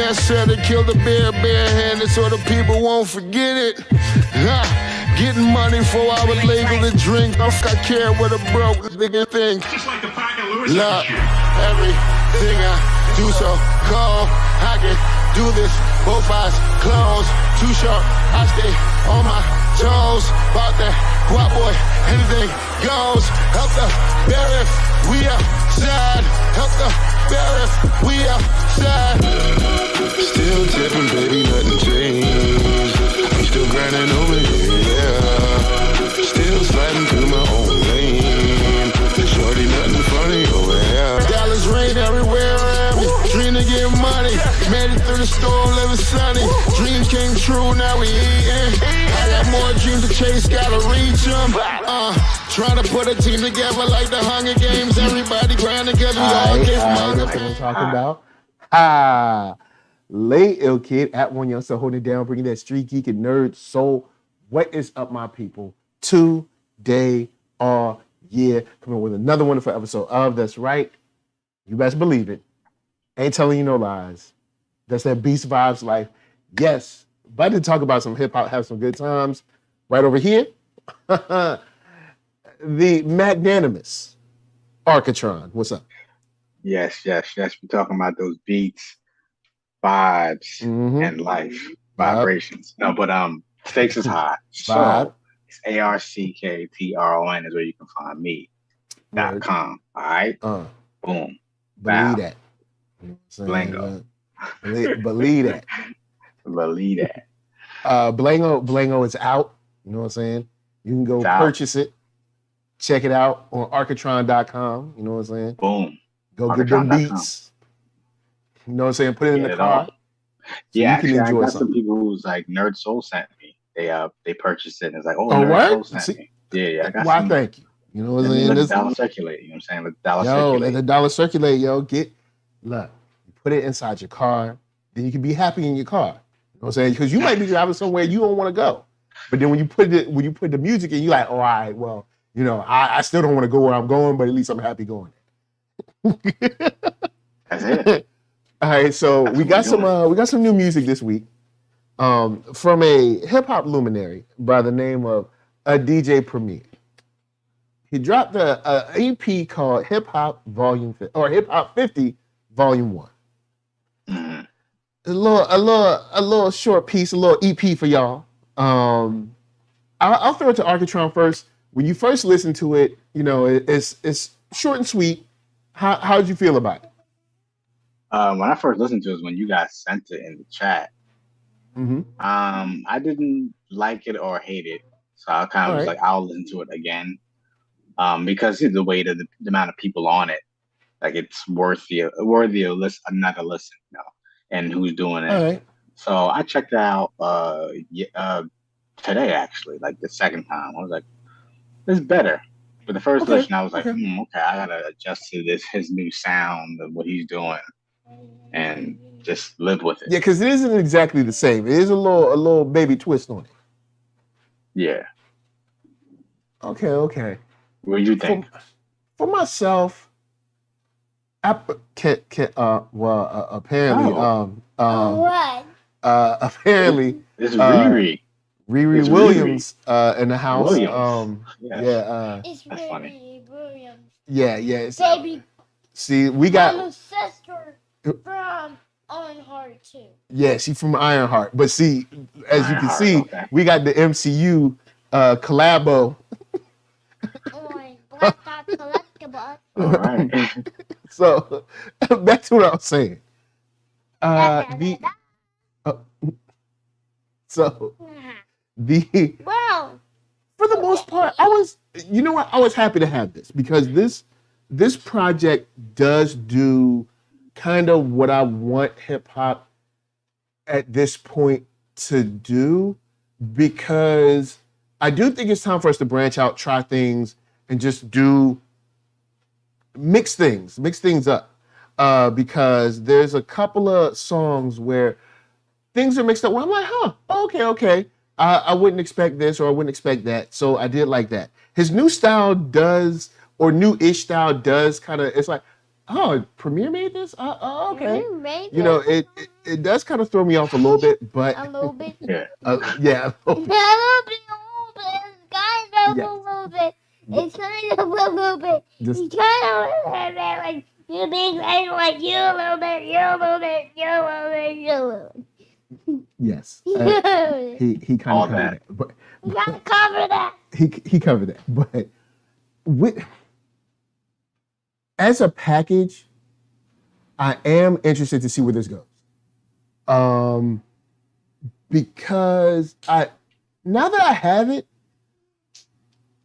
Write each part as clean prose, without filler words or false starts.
trendsetter, kill the bear barehanded so the people won't forget it. Getting money for our legal to drink. I care what a broke nigga think. Just like the pack of Lewiz. Look, everything I do so cold. I can do this, both eyes closed. Too short, I stay on my toes. About that guap boy, anything goes. Help the bear if we outside. Help the bear if we outside. Still tipping, baby, nothing changed. I'm still grinding over here, yeah. Still sliding through my own lane. Shorty, nothing funny over here. Dallas rain everywhere around me. Dream to get money. Made it through the storm, living sunny. Dreams came true, now we eating. I got more dreams to chase, gotta reach them. Trying to put a team together like the Hunger Games. Everybody grinding because we all get money. That's what I'm talking about. Lay Ill Kid at OneYoungsta holding it down, bringing that StreetGeek and NERDSoul. What is up, my people? Today, yeah, coming with another wonderful episode of That's Right. You best believe it. Ain't telling you no lies. That's that Beast Vibes life. Yes, about to talk about some hip hop, have some good times. Right over here, the magnanimous Arckatron. What's up? Yes. We're talking about those beats, vibes, and life vibrations. No, but stakes is high. So it's ARCKTRON is where you can find me. .com. All right. Boom. Believe that. Blango. Believe that. Believe that. Blango is out. You know what I'm saying? You can go purchase it. Check it out on Arckatron.com. You know what I'm saying? Boom. Go get them beats. You know what I'm saying? Put it in the car. Yeah, actually, I got some people who's like NERDSoul sent me. They purchased it and it's like, NERDSoul sent me. Yeah, I got why, thank you. You know what I'm saying? Let the dollar circulate. You know what I'm saying? Let the dollar circulate. Let the dollar circulate, yo. Look, you put it inside your car, then you can be happy in your car. You know what I'm saying? Because you might be driving somewhere you don't want to go. But then when you put the music in, you're like, all right, well, you know, I still don't want to go where I'm going, but at least I'm happy going. That's it. All right, so we got some new music this week from a hip hop luminary by the name of DJ Premier. He dropped a EP called Hip Hop Volume 50, or Hip Hop 50 Volume 1. A little short piece, a little EP for y'all. I'll throw it to Arckatron first. When you first listen to it, you know, it's short and sweet. How did you feel about it? When I first listened to it was when you guys sent it in the chat. I didn't like it or hate it. So I kind of was like, I'll listen to it again. Because the weight of the amount of people on it, like it's worthy of another listen, you know, and who's doing it. Right. So I checked it out today, actually, like the second time. I was like, it's better. But the first listen, I was like, okay, I gotta adjust to his new sound of what he's doing, and just live with it. Yeah, because it isn't exactly the same. It is a little baby twist on it. Yeah. Okay. What do you think? For myself, apparently, apparently, this is Remy. Riri Williams in the house. It's that's Riri Williams. Yeah. Baby. See, we got I'm a sister from Ironheart too. Yeah, she's from Ironheart. But see, as you can see, we got the MCU collabo. Collectible. All right. So back to what I was saying. For the most part, I was happy to have this because this project does do kind of what I want hip hop at this point to do, because I do think it's time for us to branch out, try things, and just mix things up. Because there's a couple of songs where things are mixed up where I'm like, okay. I wouldn't expect this or I wouldn't expect that. So I did like that. His new style does, or new-ish style does kind of, it's like, oh, Premiere made this? Okay. You made You know, this? it does kind of throw me off a little bit, but A little bit. Yeah. yeah, A little bit. It's kind of Yeah. a little bit. It's kind of a little bit. Just It's kind of a little bit like you being like you a little bit, you a little bit, you a little bit, you a little bit. yes. He kind All of covered that. that, but You gotta cover that. he covered that. But with as a package, I am interested to see where this goes. Because now that I have it,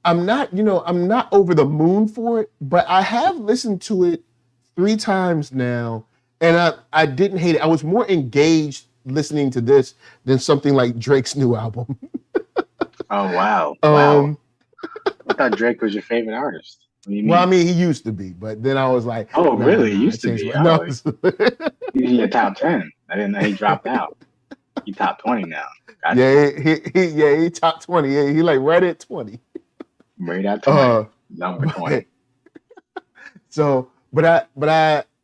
I'm not over the moon for it, but I have listened to it 3 times now, and I didn't hate it. I was more engaged listening to this than something like Drake's new album. Oh wow. Wow. I thought Drake was your favorite artist. What do you mean? Well, I mean, he used to be, but then I was like, oh, nah, really? nah, He used to changed be. my- No. He's in your top 10. I didn't know he dropped out. He top 20 now. Gotcha. Yeah, he top 20. Yeah, he like right at 20. Right at 20. Number 20. So, but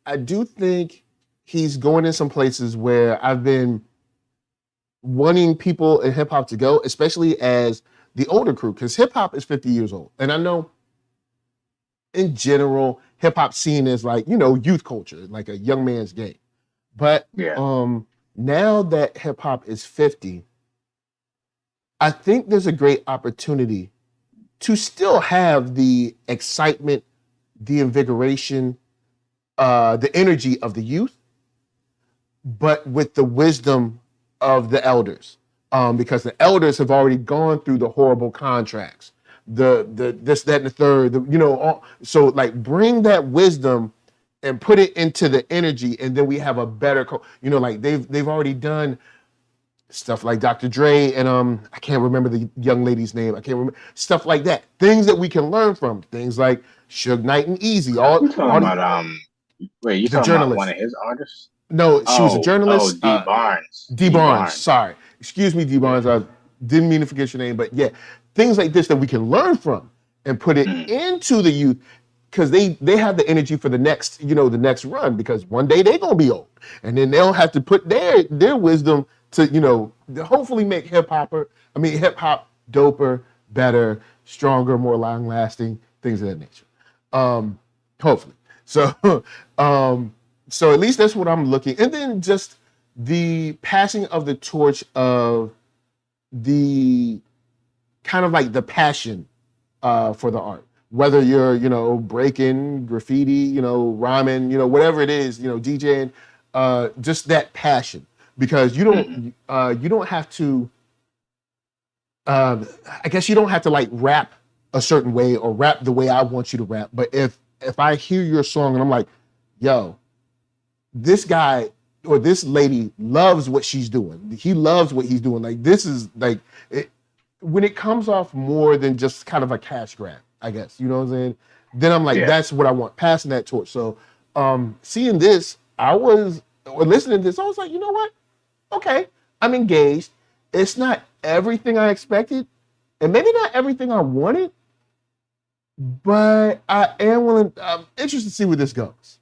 I do think he's going in some places where I've been wanting people in hip hop to go, especially as the older crew, because hip hop is 50 years old. And I know in general, hip hop seen as like, youth culture, like a young man's game. But Yeah. now that hip hop is 50, I think there's a great opportunity to still have the excitement, the invigoration, the energy of the youth, but with the wisdom of the elders. Because the elders have already gone through the horrible contracts, the this, that, and the third, so like bring that wisdom and put it into the energy, and then we have a better, like they've already done stuff like Dr. Dre and I can't remember the young lady's name. I can't remember stuff like that. Things that we can learn from. Things like Suge Knight and Easy. You talking about wait, you talking about one of his artists? No, she was a journalist. Oh, D Barnes. D Barnes. Sorry, excuse me, D Barnes. I didn't mean to forget your name, but yeah, things like this that we can learn from and put it into the youth, because they have the energy for the next, the next run, because one day they're gonna be old, and then they'll have to put their wisdom to, hopefully make hip hop doper, better, stronger, more long lasting, things of that nature. Hopefully. So so at least that's what I'm looking. And then just the passing of the torch of the kind of like the passion for the art. Whether you're, breaking, graffiti, rhyming, whatever it is, DJing, just that passion. Because you don't have to, I guess you don't have to like rap a certain way or rap the way I want you to rap. But if I hear your song and I'm like, yo, this guy or this lady loves what she's doing. He loves what he's doing. Like, this is like, when it comes off more than just kind of a cash grab, I guess, you know what I'm saying? Then I'm like, that's what I want, passing that torch. So seeing this, listening to this, I was like, you know what? Okay, I'm engaged. It's not everything I expected, and maybe not everything I wanted, but I'm interested to see where this goes.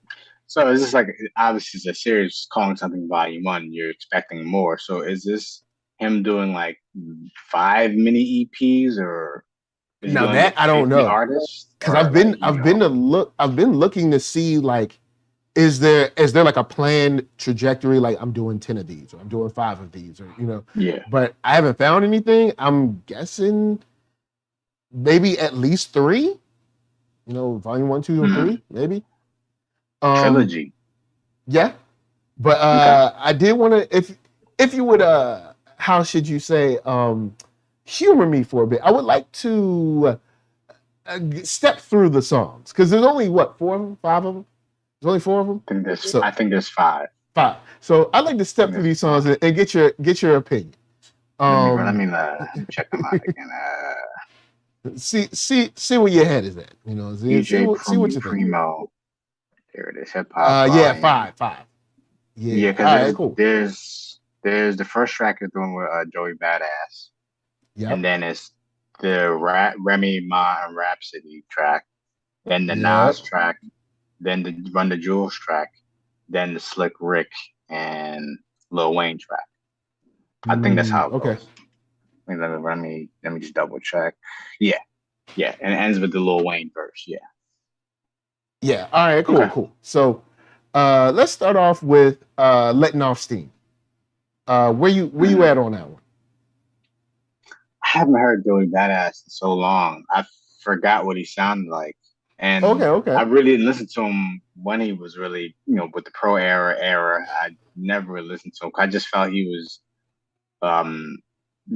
So is this like, obviously it's a series calling something Volume 1, you're expecting more. So is this him doing like 5 mini EPs, or is now that I don't know, artists? Because I've been looking to see like, is there like a planned trajectory? Like, I'm doing 10 of these, or I'm doing 5 of these, or Yeah. But I haven't found anything. I'm guessing maybe at least 3. Volume 1, 2, and 3, maybe. Trilogy. Yeah, but Okay. I did want to, if you would, how should you say, humor me for a bit. I would like to step through the songs, because there's only 4 of them, 5 of them. There's only 4 of them. I think there's 5. 5. So I'd like to step through these songs and get your opinion. Let me check them out again. See where your head is at. See what you think. Primo. There it is. Hip hop. Yeah, 5. Yeah. Because Cool. there's the first track is doing with Joey Badass. Yeah. And then it's the Remy Ma and Rhapsody track. Then the Yep. Nas track. then the Run the Jewels track, then the Slick Rick and Lil Wayne track. I think that's how it goes. Let me just double check. Yeah, and it ends with the Lil Wayne verse. Yeah. Yeah. All right. Cool. So, let's start off with Letting Off Steam. Where you at on that one? I haven't heard Joey Badass in so long. I forgot what he sounded like. And okay. I really didn't listen to him when he was really, with the pro era. I never really listened to him. I just felt he was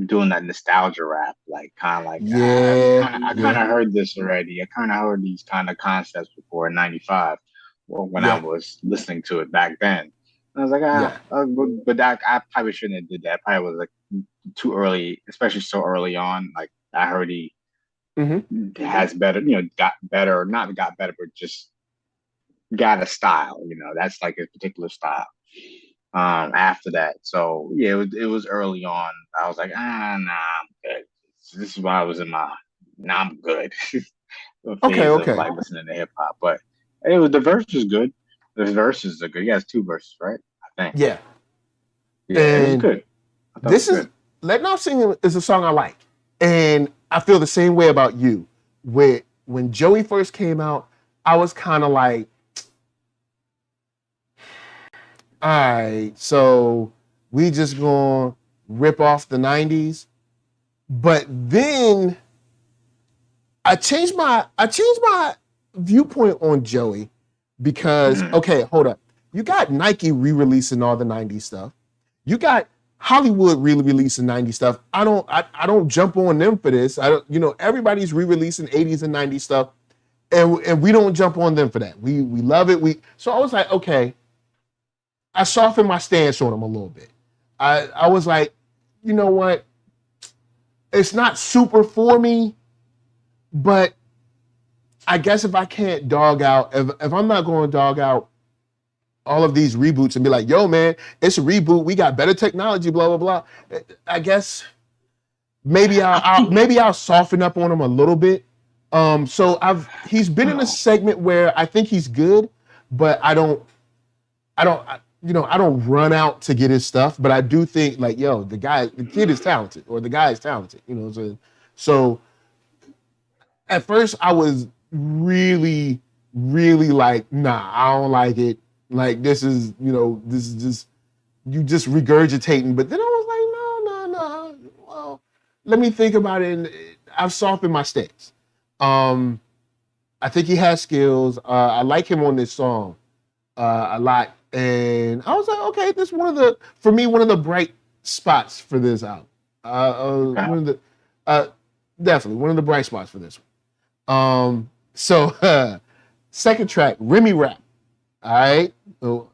doing that nostalgia rap, like kind of like, I kind of heard this already. I kind of heard these kind of concepts before in '95, when I was listening to it back then. And I was like, but I probably shouldn't have did that. Probably was like too early, especially so early on. Like I heard he has better, got better, not got better, but just got a style. That's like a particular style. After that, so yeah, it was early on. I was like, nah, I'm good. So this is why I was in my, I'm good. Okay. Of, like listening to hip hop, but the verse was good. The verses are good. He has 2 verses, right? I think. Yeah. Yeah, it was good. This is Letting Off Steam is a song I like, and I feel the same way about you. When Joey first came out, I was kind of like, all right, so we just gonna rip off the 90s. But then I changed my viewpoint on Joey because, okay, hold up. You got Nike re-releasing all the 90s stuff. You got Hollywood re-releasing 90s stuff. I don't jump on them for this. Everybody's re-releasing 80s and 90s stuff, and we don't jump on them for that. We love it. So I was like, okay. I softened my stance on him a little bit. I was like, you know what? It's not super for me, but I guess if I can't dog out, if I'm not going to dog out all of these reboots and be like, yo, man, it's a reboot. We got better technology, blah, blah, blah. I guess maybe I'll soften up on him a little bit. So he's been in a segment where I think he's good, but I don't run out to get his stuff, but I do think like, yo, the kid is talented, or the guy is talented, So at first I was really, really like, nah, I don't like it. Like this is just, you just regurgitating. But then I was like, no. Well, let me think about it. And I've softened my stance. I think he has skills. I like him on this song a lot. And I was like, okay, this is one of the bright spots for this album. Definitely one of the bright spots for this one. So second track, Remy rap. All right, so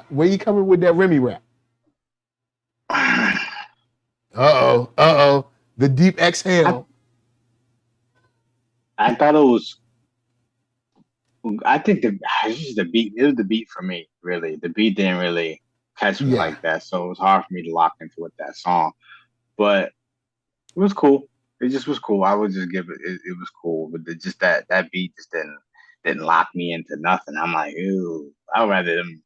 where you coming with that Remy rap? The deep exhale. I thought it was. I think it's just the beat. It was the beat for me, really. The beat didn't really catch me like that, so it was hard for me to lock into that song. But it was cool. It just was cool. I would just give it. It was cool, but just that beat just didn't lock me into nothing. I'm like, ew. I'd rather them.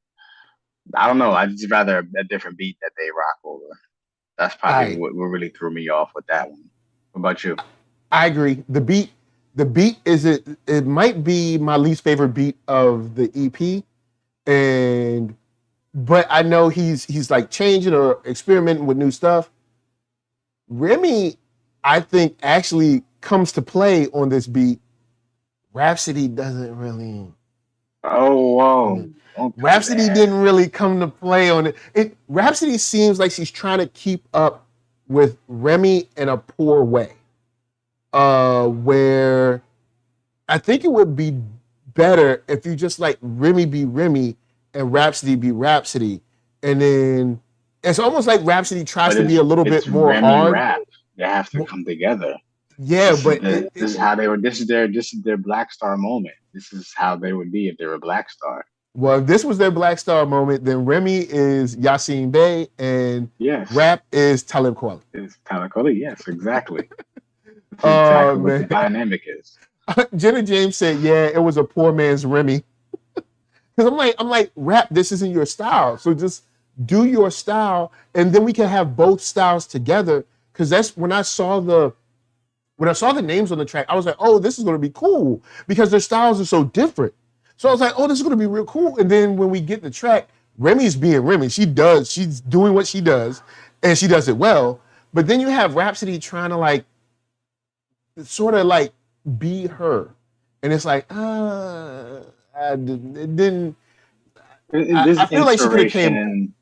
I don't know. I'd just rather a different beat that they rock over. That's probably what really threw me off with that one. What about you? I agree. The beat it might be my least favorite beat of the EP, but I know he's like changing or experimenting with new stuff. Remy, I think, actually comes to play on this beat. Rhapsody doesn't really. Oh, whoa. Rhapsody didn't really come to play on it. Rhapsody seems like she's trying to keep up with Remy in a poor way. Where I think it would be better if you just like Remy be Remy and Rhapsody be Rhapsody, and then it's almost like Rhapsody tries to be a little bit more Remy hard. Rap. They have to come together. Yeah, this is how they were. This is their Black Star moment. This is how they would be if they were Black Star. Well, if this was their Black Star moment, then Remy is Yasin Bey and Rap is Talib Kweli. It's Talib Kweli, yes, exactly. That's exactly what the dynamic is. Jenna James said, yeah, it was a poor man's Remy. Because I'm like, rap, this isn't your style. So just do your style, and then we can have both styles together. Because that's when I saw the names on the track, I was like, oh, this is gonna be cool because their styles are so different. So I was like, oh, this is gonna be real cool. And then when we get the track, Remy's being Remy. She's doing what she does, and she does it well. But then you have Rhapsody trying to like sort of like be her. And it's like, it didn't. This I feel like she could have came. inspiration,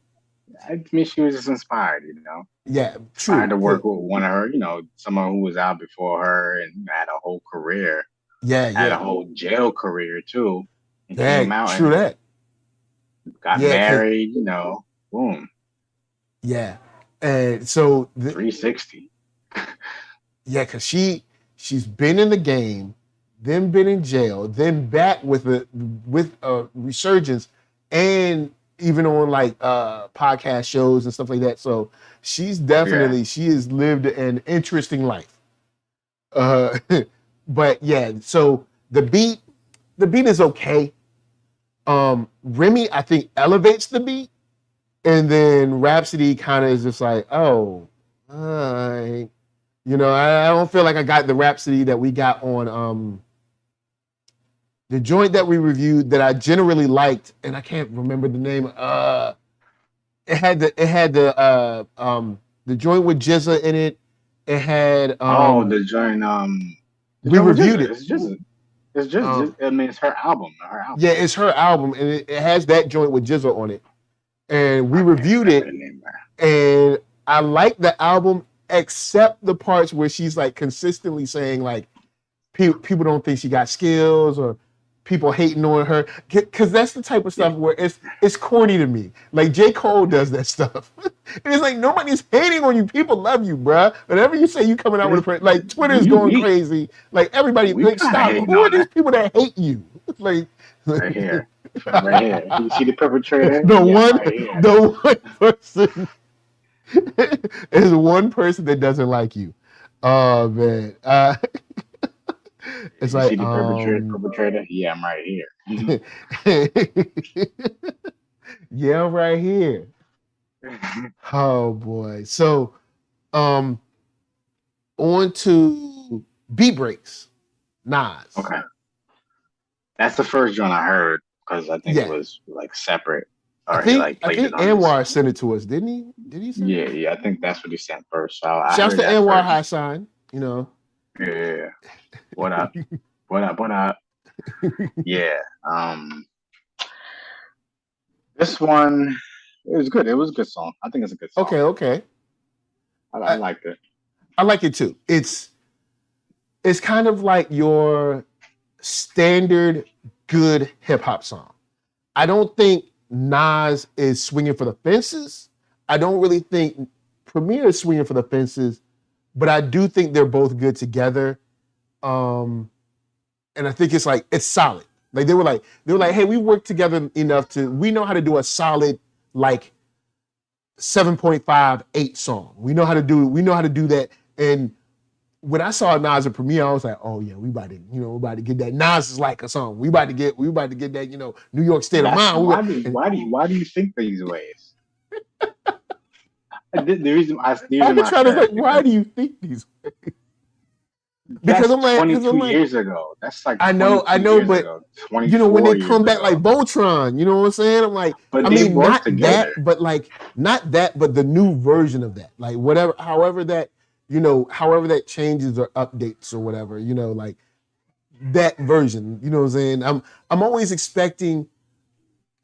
I mean, she was just inspired, you know. Yeah, true. Tried to work with one of her, you know, someone who was out before her and had a whole career. Had a whole jail career too. And came out true and that. got married, you know, boom. Yeah, and so 360. Yeah, because she's been in the game, then been in jail, then back with a resurgence, and even on like podcast shows and stuff like that. So she's definitely she has lived an interesting life. But yeah, so the beat is okay. Remy, I think, elevates the beat, and then Rhapsody kind of is just like, oh, you know, I don't feel like I got the Rhapsody that we got on the joint that we reviewed that I generally liked, and I can't remember the name. It had the joint with Jizza in it. It had the joint. We reviewed it. It's just. I mean, it's her album. Yeah, it's her album, and it has that joint with Jizza on it. And we reviewed it, and I like the album except the parts where she's like consistently saying like people don't think she got skills or people hating on her, because that's the type of stuff where it's corny to me. Like J. Cole does that stuff. And it's like nobody's hating on you. People love you, bruh. Whenever you say you coming out with like Twitter is going crazy. Like everybody, like stop. Who are these people that hate you? Like right here. Right here. You see the perpetrator? The one person is one person that doesn't like you. Oh man. It's like see the perpetrator? Yeah, I'm right here. Yeah, I'm right here. Oh boy. So on to Beat Breaks. Nas. Okay. That's the first joint I heard because I think it was like separate. Or I think Anwar sent it to us, didn't he? Did he send it? Yeah, I think that's what he sent first. So shouts to Anwar Highsign, you know. Yeah. What up? What up? Yeah. This one, it was good. It was a good song. I think it's a good song. Okay. I liked it. I like it too. It's kind of like your standard good hip hop song. I don't think Nas is swinging for the fences. I don't really think Premier is swinging for the fences, but I do think they're both good together. And I think it's solid. Like they were like, hey, we worked together enough we know how to do a solid like 7.5, 8 song. We know how to do that. And when I saw Nas and Premier, I was like, oh yeah, we about to get that Nas is like a song. We about to get that, New York State of Mind. Why do you think these ways? The reason why do you think these ways? Because I'm like 22 years ago. That's like I know, but when they come back like Voltron, you know what I'm saying? I'm like, but not that, but the new version of that, like however that changes or updates or whatever, like that version. You know what I'm saying? I'm always expecting,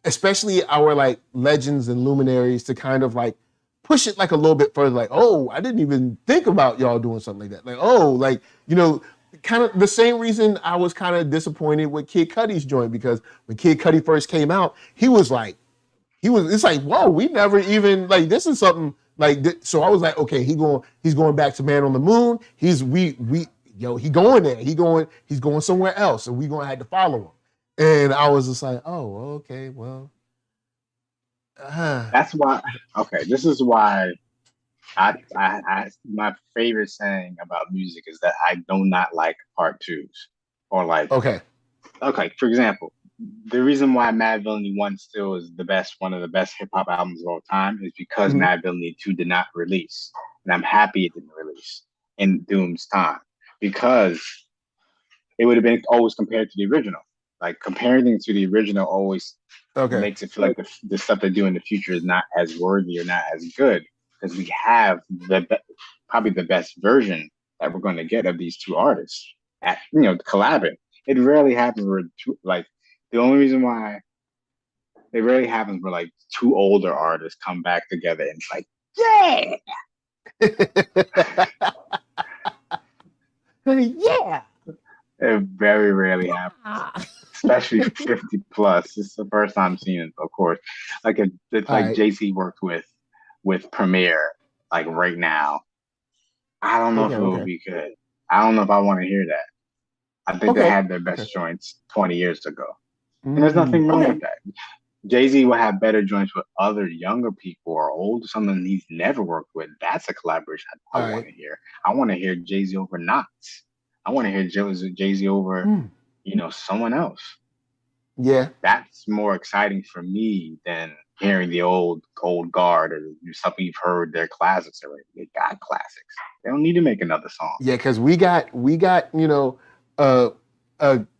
especially our like legends and luminaries, to kind of like push it like a little bit further, like, oh, I didn't even think about y'all doing something like that. Like, oh, like, kind of the same reason I was kind of disappointed with Kid Cudi's joint, because when Kid Cudi first came out, it's like, whoa, we never even, like, this is something like this. So I was like, okay, he's going back to Man on the Moon. He going there. He's going somewhere else. And we going to have to follow him. And I was just like, oh, okay, well. That's why. Okay, this is why I my favorite saying about music is that I do not like part twos, or like okay. For example, the reason why Mad Villainy 1 still is one of the best hip hop albums of all time is because Mad Villainy 2 did not release. And I'm happy it didn't release in Doom's time because it would have been always compared to the original. Like comparing things to the original always makes it feel like the stuff they do in the future is not as worthy or not as good because we have probably the best version that we're going to get of these two artists at collabing. It rarely happens where the only reason why it rarely happens where like two older artists come back together and it's like, yeah. Yeah. It very rarely happens. Especially 50 plus. It's the first time seeing it, of course. Like it's like JC worked with Premiere like right now. I don't know if it would be good. I don't know if I want to hear that. I think they had their best joints 20 years ago. And there's nothing wrong with that. Jay-Z will have better joints with other younger people or old someone he's never worked with. That's a collaboration I want to hear. I want to hear Jay-Z over Knox. I want to hear Jay-Z over, someone else. Yeah. That's more exciting for me than hearing the old guard or something you've heard their classics already. They got classics. They don't need to make another song. Yeah, because we got a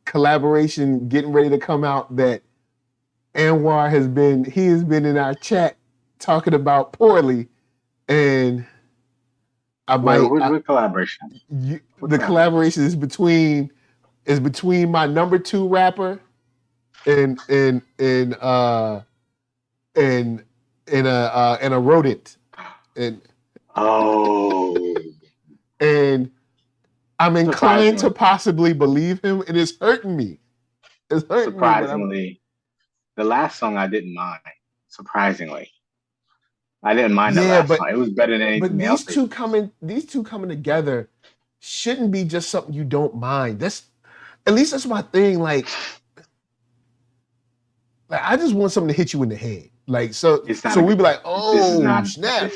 collaboration getting ready to come out that Anwar has been in our chat talking about poorly, and what collaboration? The collaboration is between my number 2 rapper and a rodent, and I'm inclined to possibly believe him, and it's hurting me. It's hurting me. The last song I didn't mind. Surprisingly, I didn't mind the last song. It was better than anything else. But these two coming together shouldn't be just something you don't mind. At least that's my thing. Like I just want something to hit you in the head. Like so we'd be like, oh snap.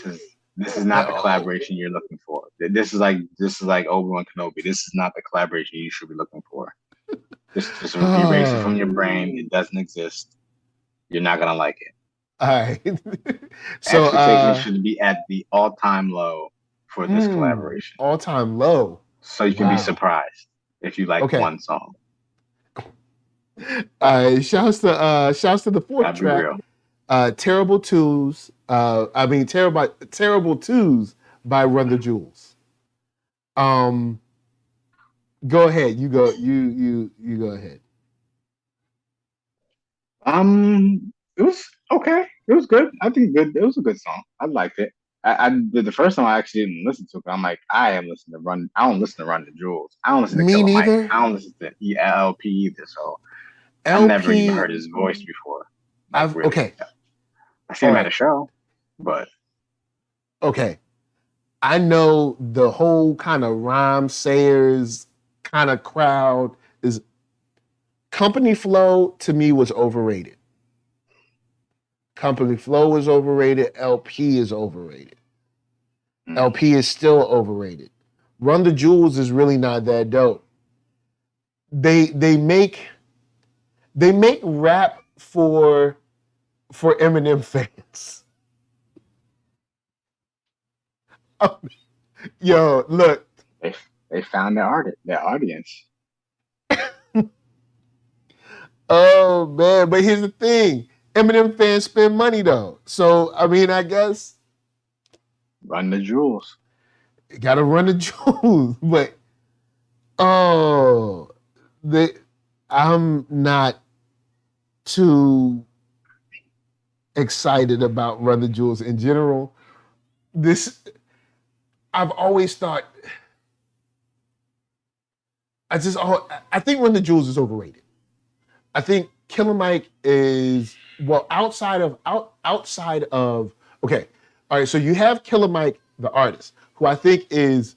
This is not the collaboration you're looking for. This is like Obi-Wan Kenobi. This is not the collaboration you should be looking for. Just erase it from your brain. It doesn't exist. You're not gonna like it. All right. So expectations should be at the all-time low for this collaboration. All-time low. So you can be surprised if you like one song. All right. Shouts to the 4th track. Terrible Twos. Terrible Twos by Run the Jewels. Go ahead. You go ahead. It was okay. It was good. I think good. It was a good song. I liked it. The first song I actually didn't listen to. I don't listen to Run the Jewels. I don't listen to Killer Mike. I don't listen to LP either. So I've never even heard his voice before. I seen him at a show, but okay. I know the whole kind of rhyme sayers kind of crowd is Company Flow to me was overrated. Company Flow is overrated. LP is overrated. LP is still overrated. Run the Jewels is really not that dope. They make rap for Eminem fans. Yo, look. They found their audience. Oh man, but here's the thing. Eminem fans spend money though. So I mean, I guess Run the Jewels. Gotta run the jewels. But I'm not too excited about Run the Jewels in general. I've always thought I think Run the Jewels is overrated. I think Killer Mike is outside of okay. All right, so you have Killer Mike, the artist, who I think is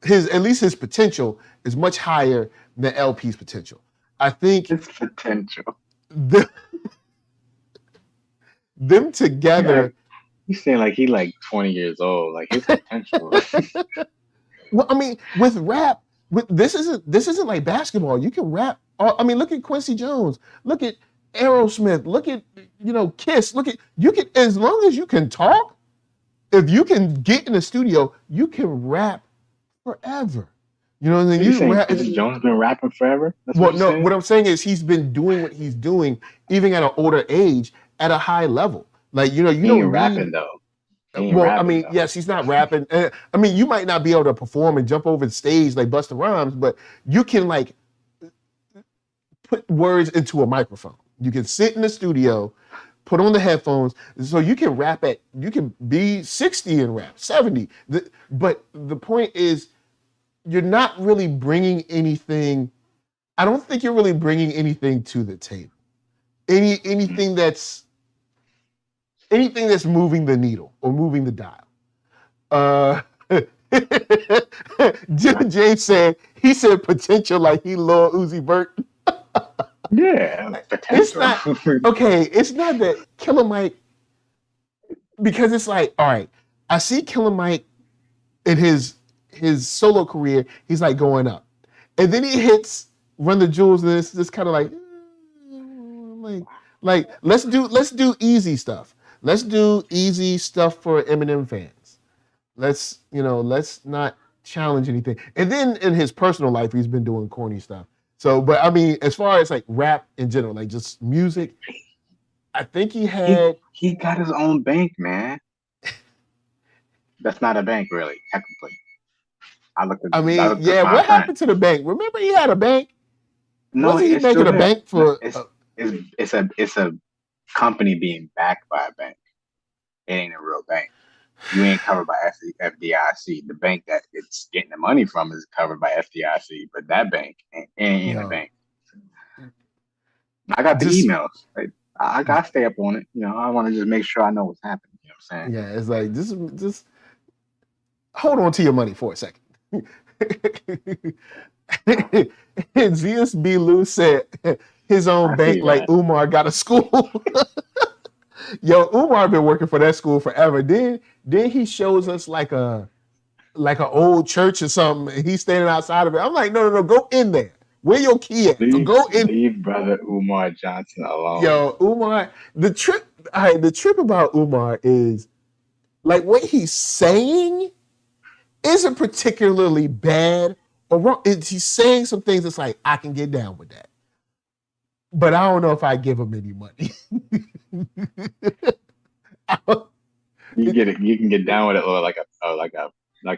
at least his potential is much higher than LP's potential. I think his potential. Them together. He's saying like he 20 years old, like his potential. Well, I mean, with rap, this isn't like basketball. You can rap I mean, look at Quincy Jones. Look at Aerosmith. Look at Kiss. Look at as long as you can talk, if you can get in the studio, you can rap forever. You know, and then you saying Quincy Jones been rapping forever? That's what no, saying? What I'm saying is he's been doing what he's doing, even at an older age, at a high level. Like you don't rapping though. I mean, yes, he's not rapping. I mean, you might not be able to perform and jump over the stage like Busta Rhymes, but you can like put words into a microphone. You can sit in the studio, put on the headphones, so you can rap you can be 60 and rap, 70. But the point is, you're not really bringing anything. I don't think you're really bringing anything to the table. Anything that's moving the needle or moving the dial. Jay said potential like he Lil Uzi Vert. Yeah, potential. It's not okay. It's not that Killer Mike, because it's like, all right, I see Killer Mike in his solo career. He's like going up, and then he hits Run the Jewels, and it's just kind of like let's do easy stuff. Let's do easy stuff for Eminem fans. Let's not challenge anything. And then in his personal life, he's been doing corny stuff. So, but I mean, as far as like rap in general, like just music, I think he got his own bank, man. That's not a bank, really, technically. What happened to the bank? Remember, he had a bank. No, wasn't he making a bank for? It's a company being backed by a bank. It ain't a real bank. You ain't covered by FDIC. The bank that it's getting the money from is covered by FDIC, but that bank ain't a bank. I got the emails. I gotta stay up on it. I want to just make sure I know what's happening. You know what I'm saying? Yeah, it's like just hold on to your money for a second. Zeus B. Lou said his own bank like Umar got a school. Yo, Umar been working for that school forever. Then he shows us like an old church or something, and he's standing outside of it. I'm like, no, go in there. Where your key at? Go in. Leave brother Umar Johnson alone. Yo, Umar, the trip about Umar is like what he's saying isn't particularly bad or wrong. He's saying some things that's like, I can get down with that. But I don't know if I give him any money. You can get down with it, or like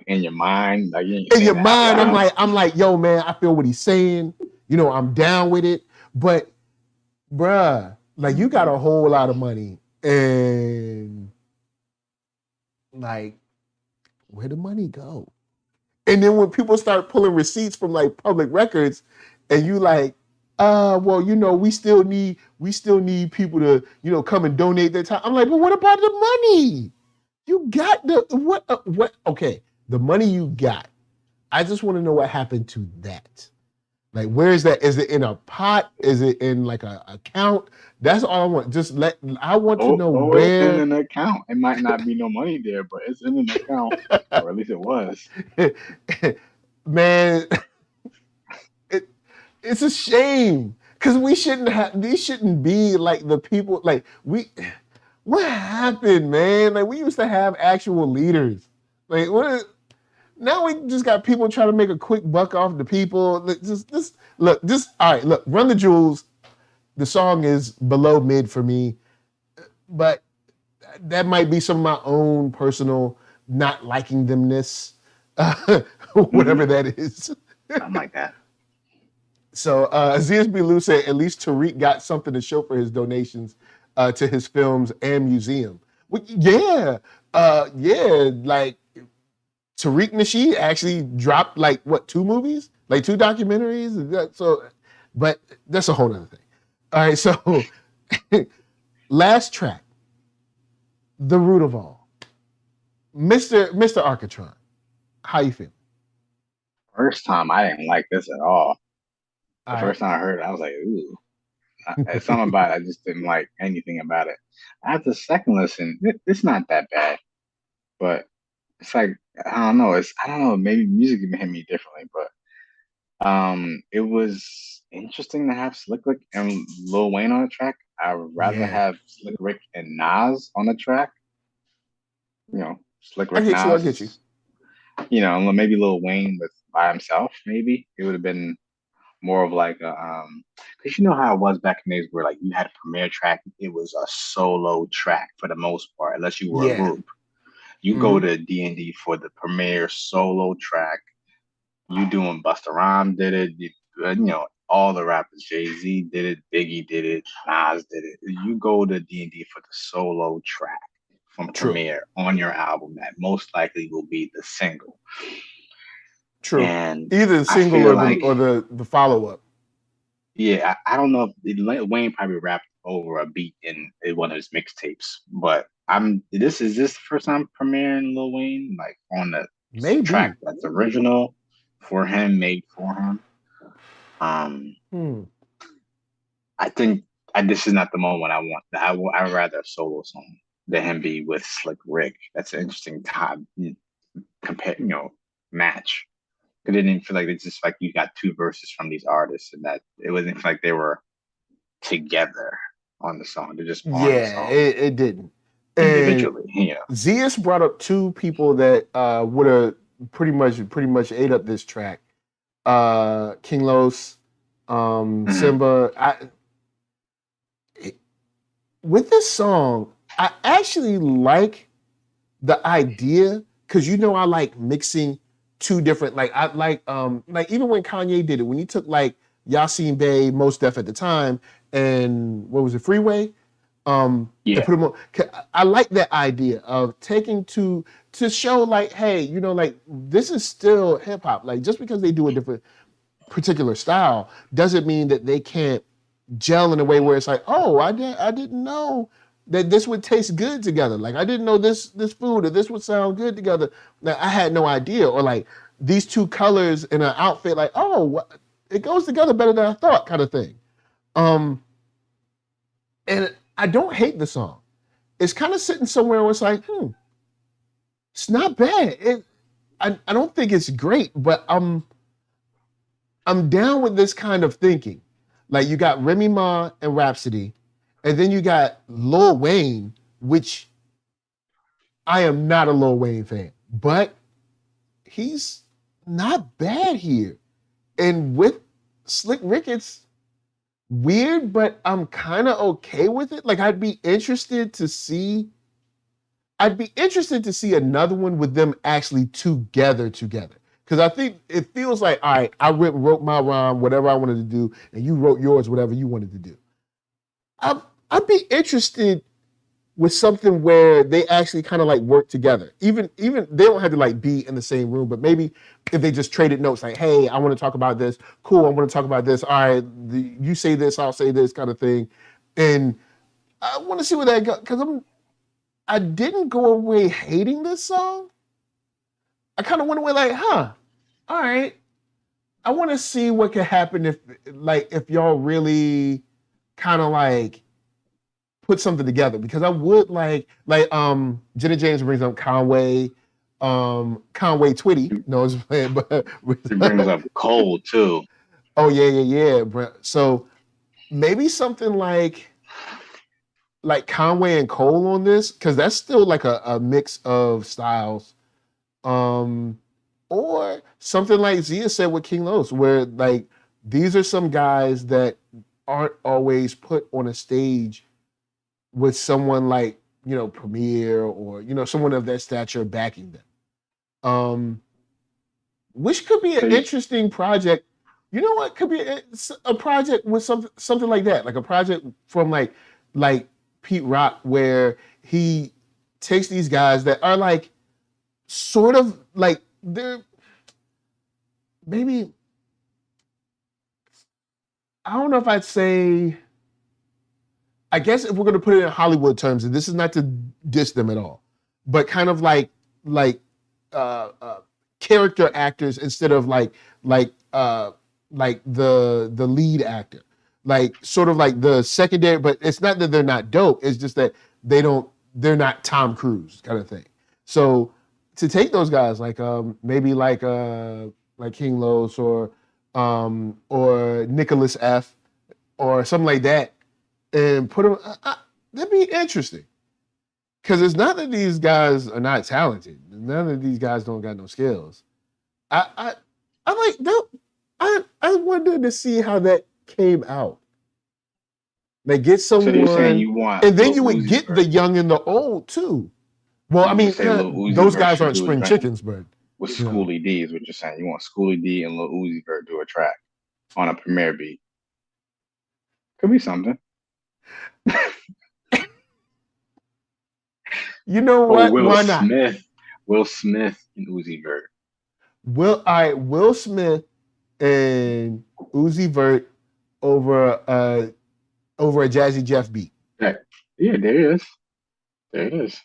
in your mind, like in your mind. I'm like, yo, man, I feel what he's saying. I'm down with it. But, bruh, like you got a whole lot of money, and like, where the money go? And then when people start pulling receipts from like public records, and you like, well, we still need people to, come and donate their time. I'm like, but what about the money? You got what? Okay, the money you got. I just want to know what happened to that. Like, where is that? Is it in a pot? Is it in like a account? That's all I want. I want to know where. It's in an account. It might not be no money there, but it's in an account, or at least it was. Man. It's a shame because these shouldn't be like the people like what happened, man? Like we used to have actual leaders. Like now we just got people trying to make a quick buck off the people. All right, look, Run the Jewels. The song is below mid for me, but that might be some of my own personal not liking themness, whatever that is. Something like that. So Aziz B. Lou said at least Tariq got something to show for his donations to his films and museum. Well, yeah, like Tariq Nasheed actually dropped like 2 movies, like 2 documentaries. So, but that's a whole other thing. All right, so last track, The Root of All, Mr. Arckatron. How you feel? First time I didn't like this at all. The first time I heard it, I was like, ooh. Something about it, I just didn't like anything about it. After the second listen, it's not that bad. But it's like, I don't know. Maybe music can hit me differently, but It was interesting to have Slick Rick and Lil Wayne on the track. I would rather Yeah. have Slick Rick and Nas on the track. Slick I Rick get you. I get you. Nas. Maybe Lil Wayne with by himself. Maybe it would have been more of like a because you know how it was back in the days where like you had a premiere track, it was a solo track for the most part, unless you were a Yeah. group. You go to D&D for the premiere solo track. You doing Busta Rhymes did it. All the rappers, Jay-Z did it, Biggie did it, Nas did it. You go to D&D for the solo track from True. premiere on your album that most likely will be the single. True. And either the single or the follow up. Yeah, I don't know if Wayne probably rapped over a beat in one of his mixtapes, but is this the first time premiering Lil Wayne like on the track that's original for him, made for him. I think this is not the moment I want. I'd rather a solo song than him be with Slick Rick. That's an interesting time match. It didn't feel like it's just like you got two verses from these artists, and that it wasn't like they were together on the song. They're just on the song. It didn't. Individually, yeah. Zeus brought up two people that would have pretty much ate up this track. King Los, Simba. With this song, I actually like the idea because I like mixing two different, like I like even when Kanye did it, when he took like Yasin Bey, Mos Def at the time, and what was it, Freeway? And put them on. I like that idea of taking to show like, hey, like this is still hip hop. Like just because they do a different particular style doesn't mean that they can't gel in a way where it's like, oh, I didn't know that this would taste good together. Like I didn't know this food or this would sound good together. Like I had no idea. Or like these two colors in an outfit, like, oh, it goes together better than I thought, kind of thing. And I don't hate the song. It's kind of sitting somewhere where it's like, it's not bad. I don't think it's great, but I'm down with this kind of thinking. Like you got Remy Ma and Rhapsody, and then you got Lil Wayne, which I am not a Lil Wayne fan, but he's not bad here. And with Slick Rick, it's weird, but I'm kind of okay with it. Like I'd be interested to see another one with them actually together. Because I think it feels like, all right, I wrote my rhyme, whatever I wanted to do, and you wrote yours, whatever you wanted to do. I'd be interested with something where they actually kind of like work together. Even they don't have to like be in the same room, but maybe if they just traded notes, like, hey, I want to talk about this. Cool, I want to talk about this. All right, you say this, I'll say this, kind of thing. And I want to see where that goes, because I didn't go away hating this song. I kind of went away like, all right. I want to see what could happen if y'all really kind of like put something together, because I would like Jenna James brings up Conway Twitty. No, it's playing, but she brings up Cole too. Oh yeah. So maybe something like Conway and Cole on this, because that's still like a mix of styles. Or something like Zia said with King Los, where like these are some guys that aren't always put on a stage with someone like, Premier or, someone of that stature backing them. Which could be an interesting project. You know what? Could be a project with something like that, like a project from like Pete Rock, where he takes these guys that are like sort of like they're maybe, I don't know if I'd say, I guess if we're going to put it in Hollywood terms, and this is not to diss them at all, but kind of like character actors instead of like the lead actor, like sort of like the secondary. But it's not that they're not dope. It's just that they're not Tom Cruise kind of thing. So to take those guys like maybe like King Los or or Nicholas F, or something like that, and put them. That'd be interesting. Because it's not that these guys are not talented. None of these guys don't got no skills. I like that. I wanted to see how that came out. Like get someone, so you're saying you want, and then you would get the young and the old too. Well, I mean, those guys aren't spring chickens, but with Schoolie D is what you're saying. You want Schoolie D and Lil Uzi Vert do a track on a premiere beat. Could be something. You know what? Why not? Will Smith and Uzi Vert. Will Smith and Uzi Vert over a Jazzy Jeff beat. Yeah, there it is.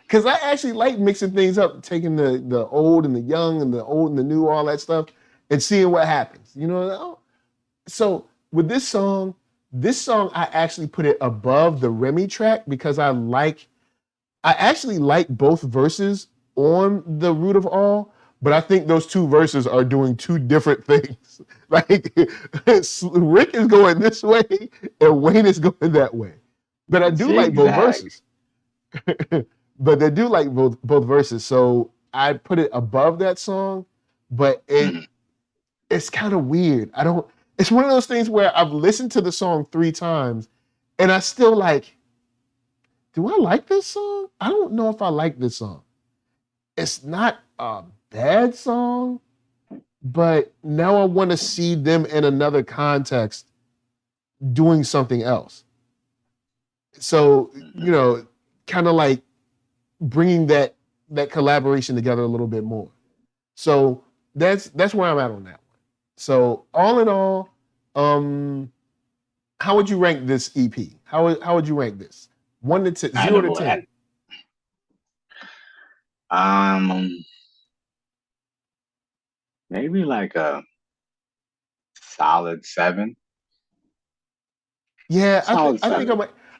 Because I actually like mixing things up, taking the old and the young and the old and the new, all that stuff, and seeing what happens. You know? So with this song I actually put it above the Remy track because I actually like both verses on The Root of All, but I think those two verses are doing two different things. Like Rick is going this way and Wayne is going that way. But I do like both verses. But they do like both verses. So I put it above that song, but it's kind of weird. It's one of those things where I've listened to the song 3 times and I still like, do I like this song? I don't know if I like this song. It's not a bad song, but now I want to see them in another context doing something else. So, kind of like bringing that collaboration together a little bit more. So that's where I'm at on that one. So all in all, how would you rank this EP? How would you rank this? 1 to 10, 0 to 10. Maybe like a solid 7. Yeah, I think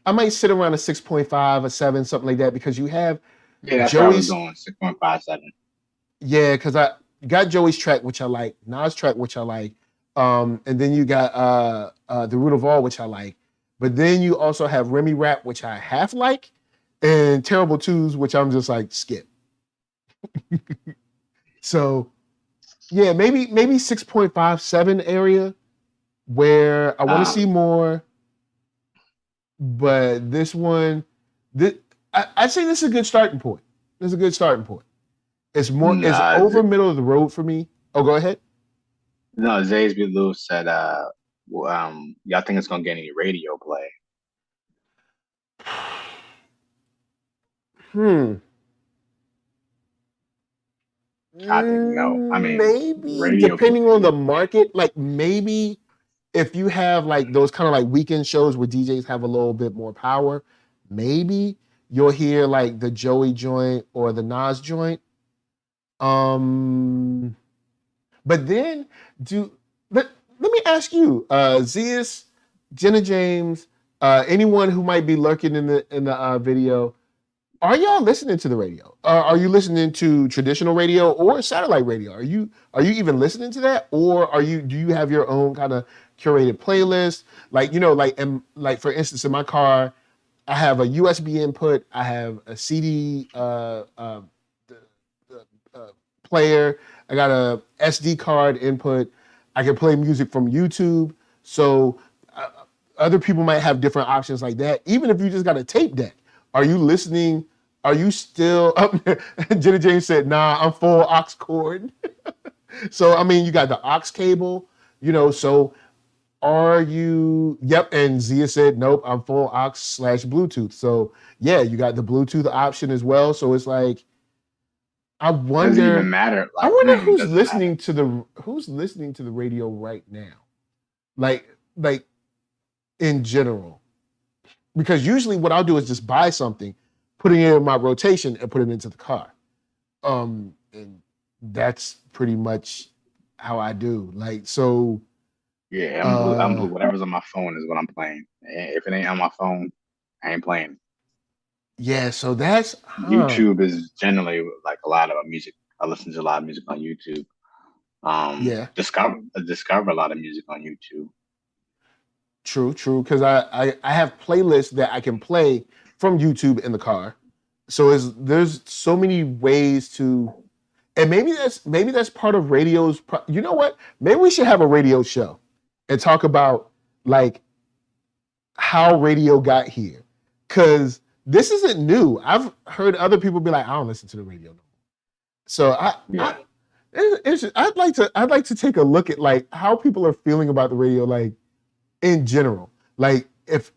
I might sit around a 6.5, a 7, something like that, because you have that's Joey's going 6.5, 7. Yeah, because I got Joey's track, which I like, Nas' track, which I like, and then you got The Root of All, which I like. But then you also have Remy Rap, which I half like, and Terrible Twos, which I'm just like skip. So yeah, maybe 6.5, 7 area where I want to see more. But this one, I'd say this is a good starting point. This is a good starting point. It's more, it's over middle of the road for me. Oh, go ahead. No, Zays B. Lou said, y'all think it's gonna get any radio play? I think no. I mean, maybe depending on the market, like maybe if you have like those kind of like weekend shows where DJs have a little bit more power, maybe you'll hear like the Joey joint or the Nas joint. But then let me ask you, Zeus, Jenna James, anyone who might be lurking in the video, are y'all listening to the radio? Are you listening to traditional radio or satellite radio? Are you even listening to that, or do you have your own kind of curated playlist? Like for instance, in my car, I have a USB input, I have a CD player, I got a SD card input, I can play music from YouTube. So other people might have different options like that. Even if you just got a tape deck, are you listening? Are you still up? Jenna James said, nah, I'm full aux cord. So, I mean, you got the aux cable, so are you, yep. And Zia said, nope, I'm full aux / Bluetooth. So yeah, you got the Bluetooth option as well. So it's like, I wonder, doesn't even matter. I wonder who's listening to the radio right now. Like in general, because usually what I'll do is just buy something, putting it in my rotation and put it into the car. And that's pretty much how I do. Like, so. Yeah, I'm whatever's on my phone is what I'm playing. If it ain't on my phone, I ain't playing. Yeah, so that's YouTube is generally like a lot of music. I listen to a lot of music on YouTube. discover a lot of music on YouTube. True. Because I have playlists that I can play from YouTube in the car. So there's so many ways to, and maybe that's part of radio's. You know what? Maybe we should have a radio show and talk about like how radio got here. Because this isn't new. I've heard other people be like, I don't listen to the radio no more. So I'd like to take a look at like how people are feeling about the radio, like in general. Like if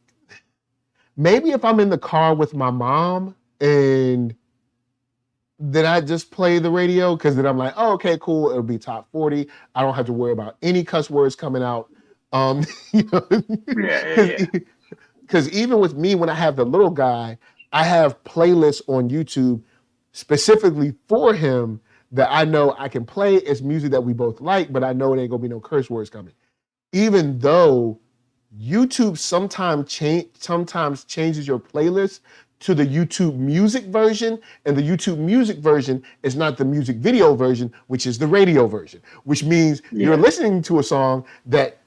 I'm in the car with my mom and then I just play the radio, because then I'm like, oh, okay, cool. It'll be top 40. I don't have to worry about any cuss words coming out. Because even with me, when I have the little guy, I have playlists on YouTube specifically for him that I know I can play as music that we both like, but I know it ain't gonna be no curse words coming. Even though YouTube sometimes changes your playlist to the YouTube music version, and the YouTube music version is not the music video version, which is the radio version, which means you're listening to a song that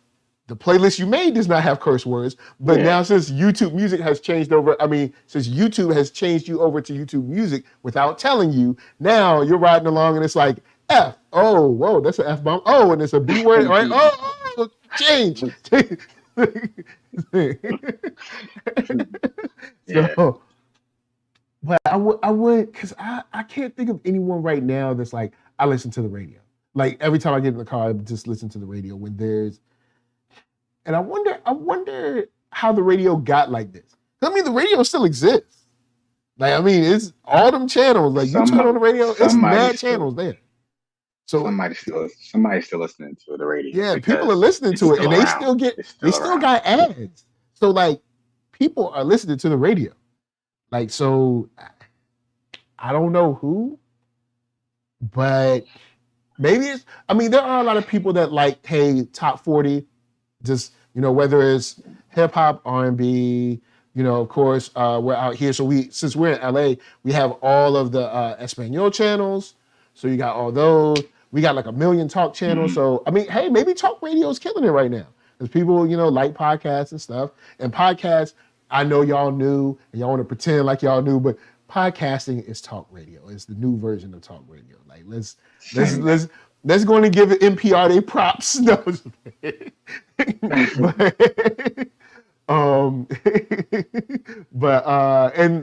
the playlist you made does not have curse words, but now since YouTube music has changed over, since YouTube has changed you over to YouTube music without telling you, now you're riding along and it's like, F, oh, whoa, that's an F-bomb. Oh, and it's a B word, right? Oh, change. So, but I would, because I can't think of anyone right now that's like, I listen to the radio. Like every time I get in the car, I just listen to the radio when there's, and I wonder how the radio got like this. I mean, the radio still exists. Like, I mean, it's all them channels. Like you turn on the radio, it's mad channels there. So somebody's still listening to the radio. Yeah, people are listening to it, and they still got ads. So like, people are listening to the radio. Like, so I don't know who, but maybe it's. I mean, there are a lot of people that like, hey, top 40. Just, whether it's hip hop, R&B, of course, we're out here. So since we're in LA, we have all of the Espanol channels. So you got all those. We got like a million talk channels. So, I mean, hey, maybe talk radio is killing it right now. Because people, like podcasts and stuff. And podcasts, I know y'all knew, and y'all want to pretend like y'all knew, but podcasting is talk radio. It's the new version of talk radio. Like, let's go and give NPR their props. No. And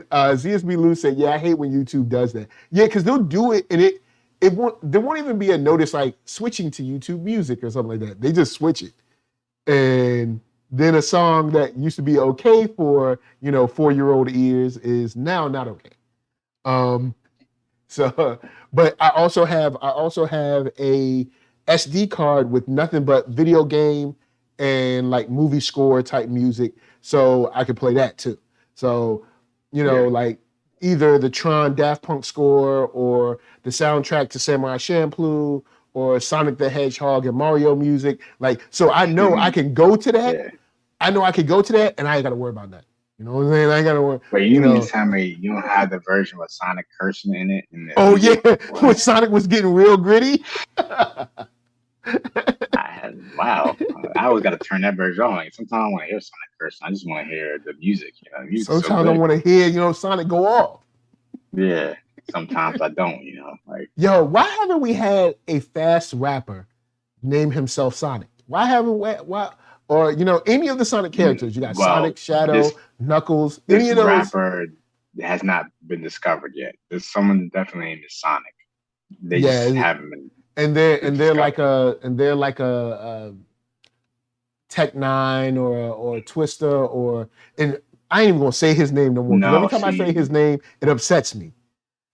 ZSB Lou said, yeah, I hate when YouTube does that. Yeah, because they'll do it and there won't even be a notice like switching to YouTube music or something like that. They just switch it. And then a song that used to be okay for, 4-year-old ears is now not okay. So, but I also have a SD card with nothing but video game and like movie score type music, so I could play that too. So, like either the Tron Daft Punk score or the soundtrack to Samurai Champloo or Sonic the Hedgehog and Mario music. Like, so I know I can go to that. Yeah. I know I can go to that, and I ain't got to worry about that. You know what I'm saying? I ain't got to worry. But you mean to tell me you don't have the version with Sonic cursing in it? When Sonic was getting real gritty. Wow. I always got to turn that version on. Like, sometimes I want to hear Sonic cursing. I just want to hear the music. Sometimes I want to hear, Sonic go off. Yeah. Sometimes I don't, like. Yo, why haven't we had a fast rapper name himself Sonic? Or, any of the Sonic characters. You got Sonic, Shadow, Knuckles, any of those. This rapper has not been discovered yet. There's someone definitely named Sonic. They just haven't been. And they're like a Tech Nine or Twister and I ain't even gonna say his name no more. No, every time I say his name, it upsets me.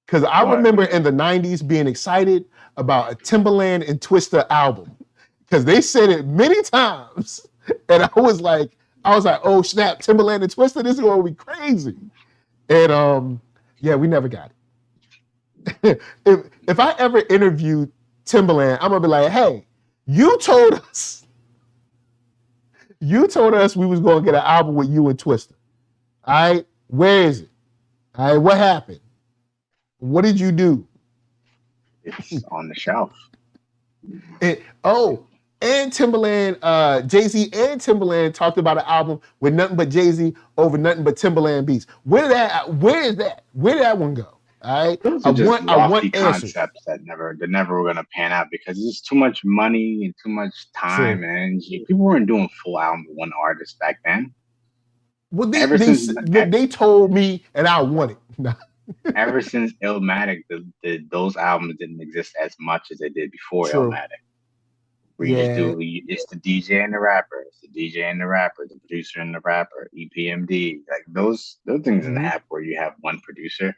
Because I remember in the 90s being excited about a Timbaland and Twister album. Because they said it many times. And I was like, oh snap, Timbaland and Twister, this is gonna be crazy. And we never got it. if I ever interviewed Timbaland, I'm gonna be like, hey, you told us we was gonna get an album with you and Twister. All right, where is it? All right, what happened? What did you do? It's on the shelf. And and Timbaland, Jay-Z and Timbaland talked about an album with nothing but Jay-Z over nothing but Timbaland beats. Where is that? Where did that one go? All right. Those are just lofty answers. concepts that never were gonna pan out because there's too much money and too much time and energy. People weren't doing full album with one artist back then. Well, they told me, and I want it. Ever since Illmatic, those albums didn't exist as much as they did before Illmatic. Where you just do it's the DJ and the rapper, it's the DJ and the rapper, the producer and the rapper, EPMD, like those things in the app where you have one producer.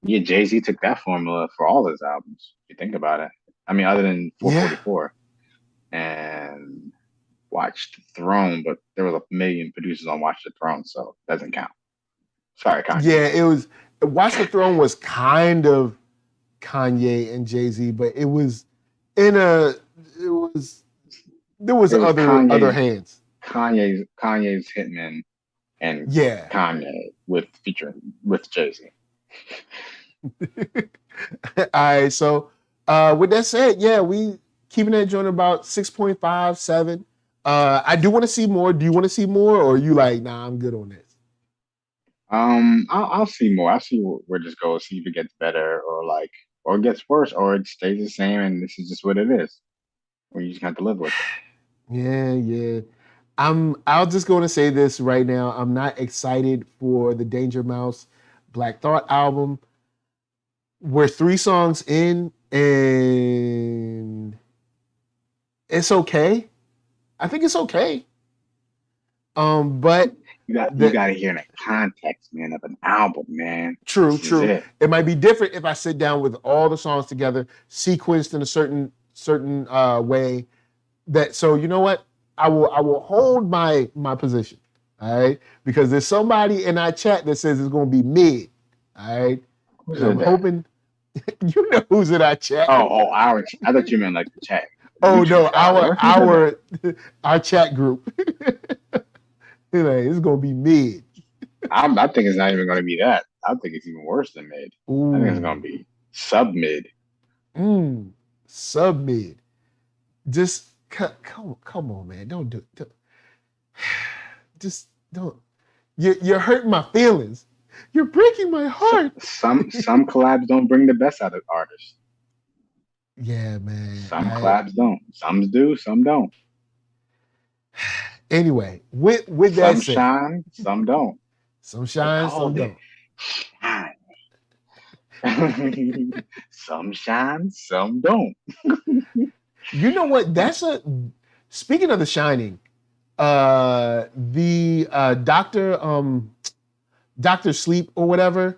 Jay-Z took that formula for all his albums. If you think about it, I mean, other than 444 and Watch the Throne, but there was 1 million producers on Watch the Throne, so it doesn't count. Sorry, Kanye. Yeah, it was Watch the Throne was kind of Kanye and Jay-Z, but it was other hands. Kanye's Hitman and Kanye featuring with Jay-Z. All right, so with that said, we keeping that joint about 6.5, 7. I do want to see more. Do you want to see more, or are you like, nah, I'm good on this? I'll see more. I'll see where this goes. See if it gets better, or gets worse, or it stays the same, and this is just what it is. Or you just have to live with it. Yeah. I'll just go and say this right now. I'm not excited for the Danger Mouse Black Thought album. We're 3 songs in, and it's okay. I think it's okay. But you got to hear in the context, man, of an album, man. True. It might be different if I sit down with all the songs together, sequenced in a certain way. So you know what? I will hold my position. All right, because there's somebody in our chat that says it's going to be mid. All right, I'm hoping you know who's in our chat. Oh, I thought you meant like the chat. Oh no, our chat group. It's gonna be mid. I think it's not even gonna be that. I think it's even worse than mid. Ooh. I think it's gonna be sub mid. Sub mid. Just come on, man. Don't do it. Just don't. You're hurting my feelings. You're breaking my heart. Some collabs don't bring the best out of artists. Yeah, man. Some collabs don't. Some do, some don't. Anyway, with that said, some shine, some don't. Some shine, some don't. Some shine, some don't. You know what? Speaking of The Shining, the Doctor Sleep or whatever.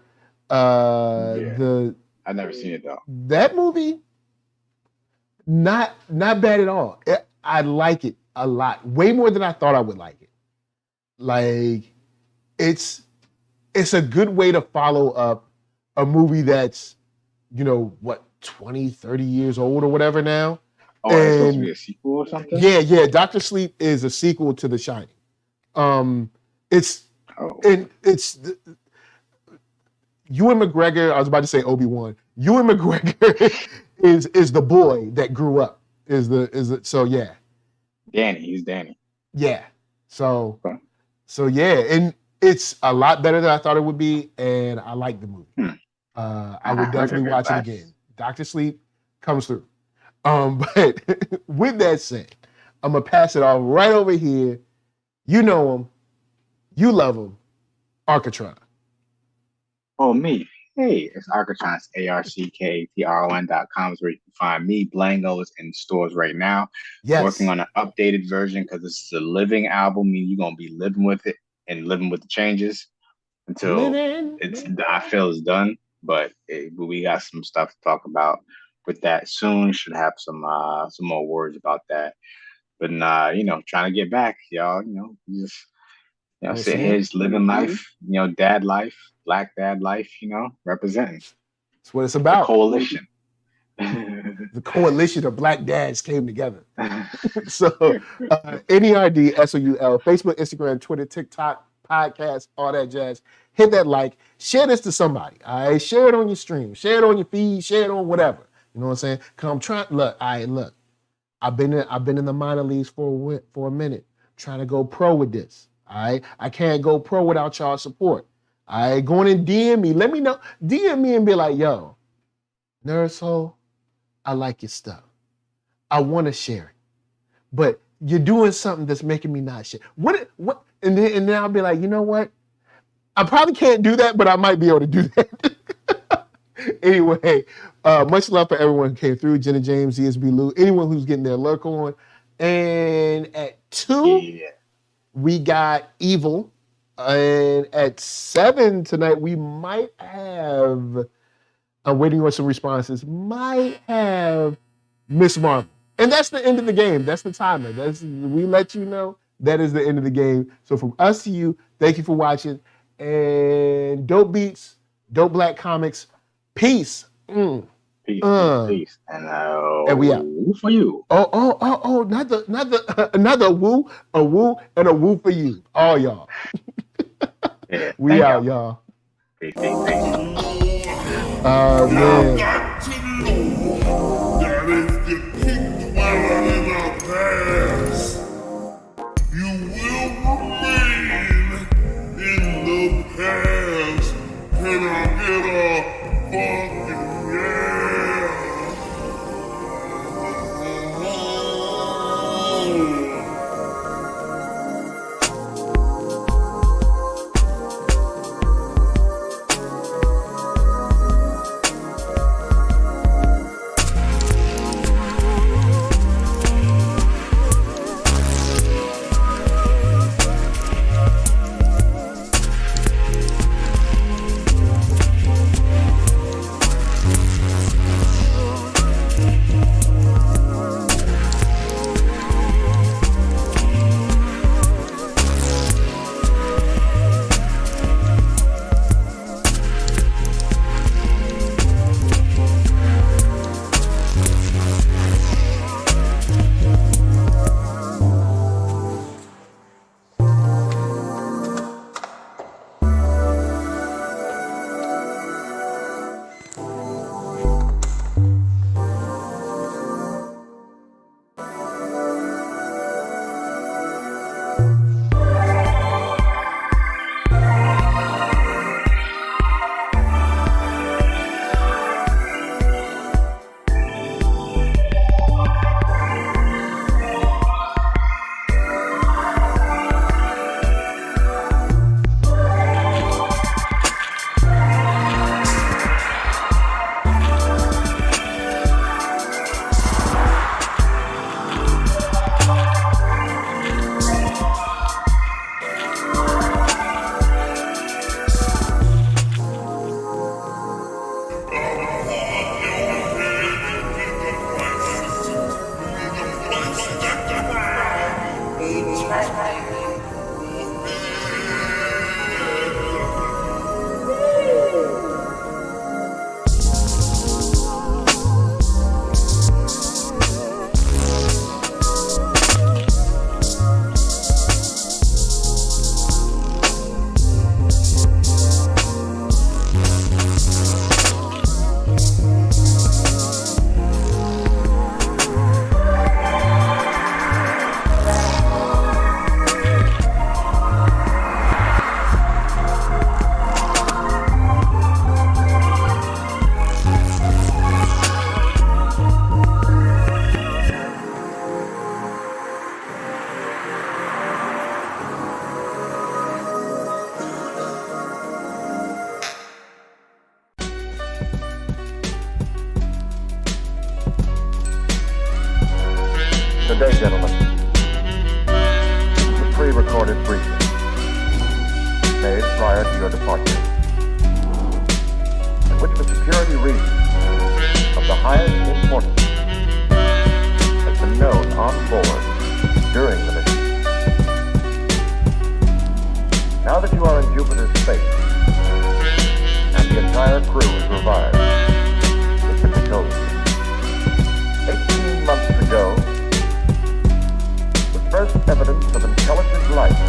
I've never seen it though. That movie, not bad at all. I like it a lot, way more than I thought I would like it. Like, it's a good way to follow up a movie that's, 20, 30 years old or whatever now. Oh, it's supposed to be a sequel or something? Yeah. Doctor Sleep is a sequel to The Shining. It's Ewan McGregor. I was about to say Obi-Wan. Ewan McGregor is the boy that grew up. So yeah. Danny, he's Danny. Yeah. So yeah, and it's a lot better than I thought it would be, and I like the movie. I would definitely watch it again. Doctor Sleep comes through. But with that said, I'm gonna pass it off right over here. You know him, you love him, Arckatron. Oh, me. Hey, it's Arckatron. It's ARCKATRON.com is where you can find me. Blango is in stores right now. Yes. Working on an updated version because this is a living album. Meaning you're gonna be living with it and living with the changes until I feel it's done. But we got some stuff to talk about with that soon. Should have some more words about that. But trying to get back, y'all. Sitting here just living life. Dad life, black dad life. Representing. That's what it's about. The coalition. The coalition of black dads came together. So, NERDSoul, Facebook, Instagram, Twitter, TikTok, podcast, all that jazz. Hit that like. Share this to somebody. All right, share it on your stream. Share it on your feed. Share it on whatever. You know what I'm saying? Cause I'm trying. Look. I've been in the minor leagues for a minute, trying to go pro with this. All right, I can't go pro without y'all support. All right, going and DM me. Let me know. DM me and be like, yo, NERDSoul, I like your stuff. I want to share it, but you're doing something that's making me not share. What? And then I'll be like, you know what? I probably can't do that, but I might be able to do that. Anyway, much love for everyone who came through. Jenna James, ESB Lou, anyone who's getting their lurk on. And at 2, we got Evil. And at 7 tonight, we might have, I'm waiting on some responses, might have Miss Marvel. And that's the end of the game. That's the timer. We let you know that is the end of the game. So from us to you, thank you for watching. And dope beats, dope black comics. Peace. Peace. Peace. And we out. Woo for you. Another woo, a woo, and a woo for you. All y'all. Yeah, we out, y'all. Peace. Man. Got to know that if you keep dwelling in the past, you will remain in the past. Can I get a fucking yeah? Good day, gentlemen. This is a pre-recorded briefing made prior to your departure, in which, for security reasons of the highest importance, has been known on board during the mission. Now that you are in Jupiter's space, and the entire crew is revived, it can be told you. 18 months ago, first evidence of intelligent life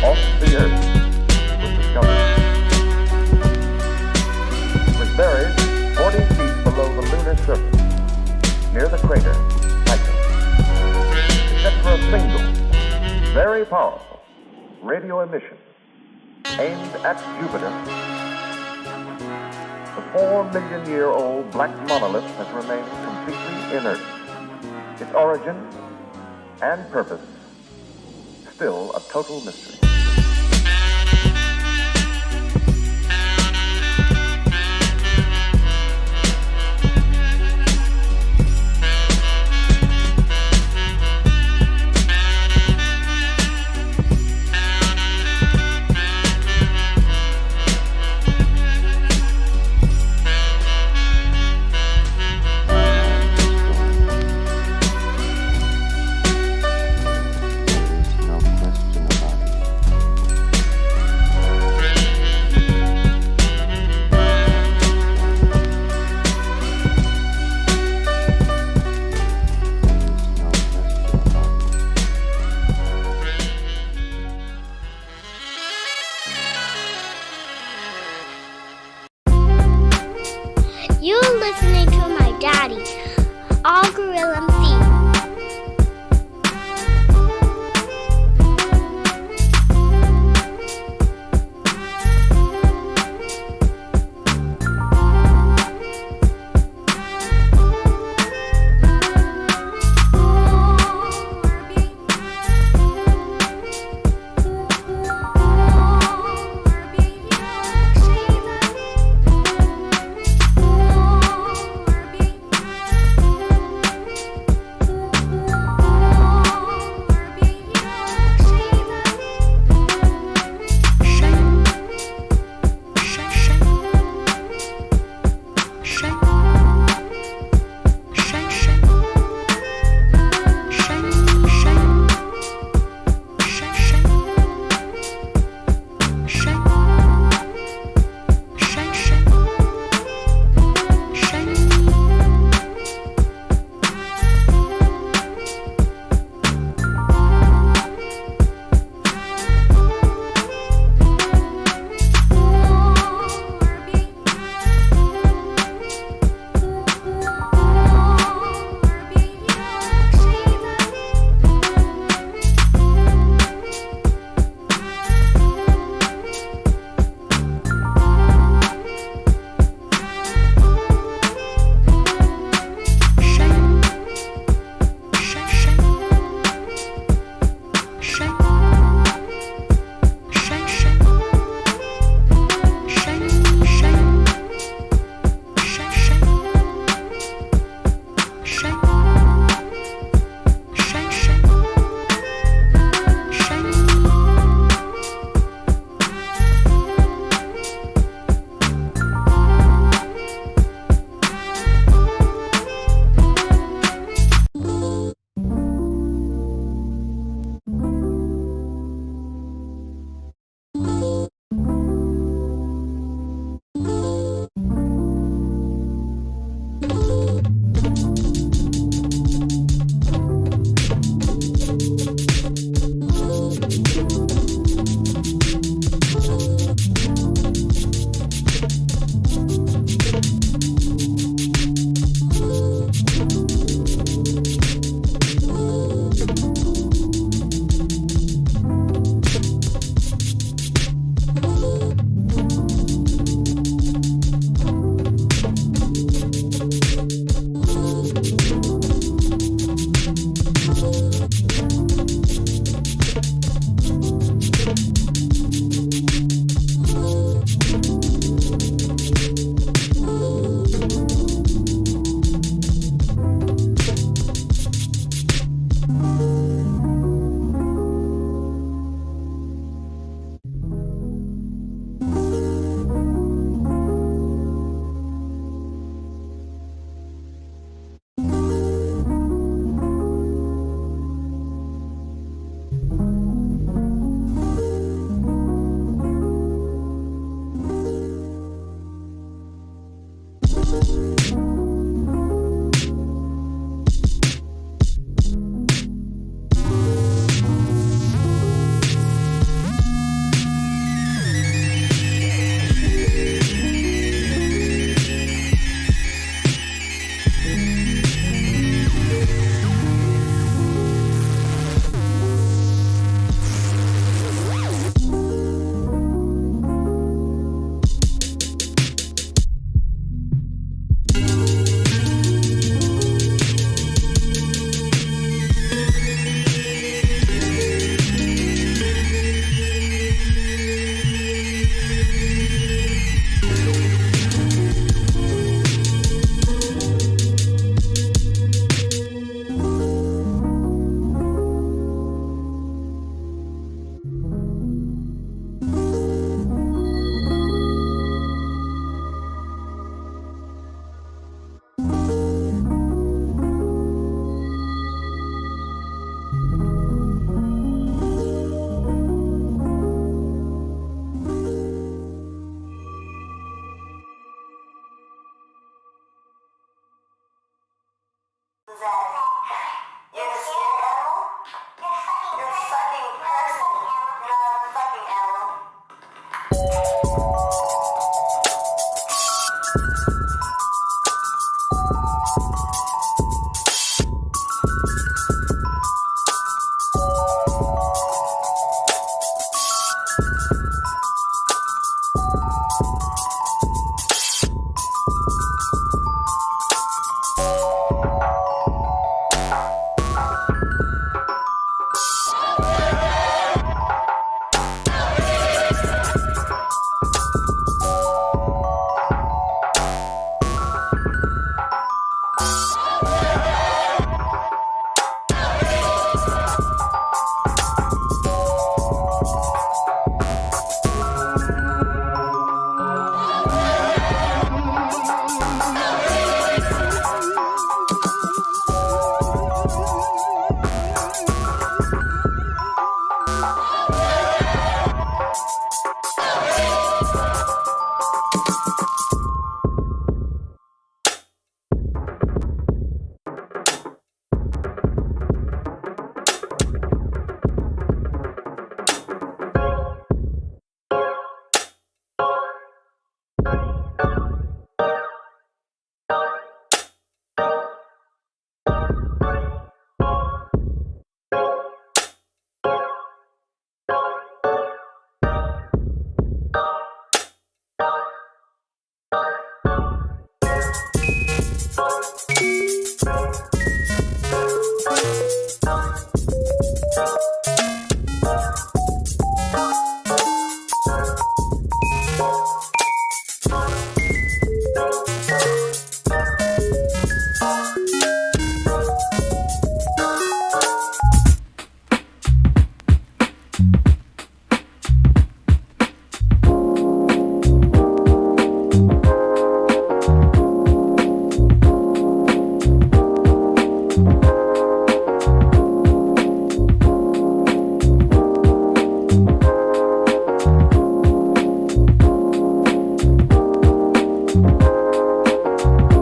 off the Earth was discovered. It was buried 40 feet below the lunar surface. near the crater Titan. Except for a single, very powerful radio emission aimed at Jupiter, the 4-million-year-old black monolith has remained completely inert. Its origin and purpose still a total mystery. You're listening to my daddy, All Gorilla MC.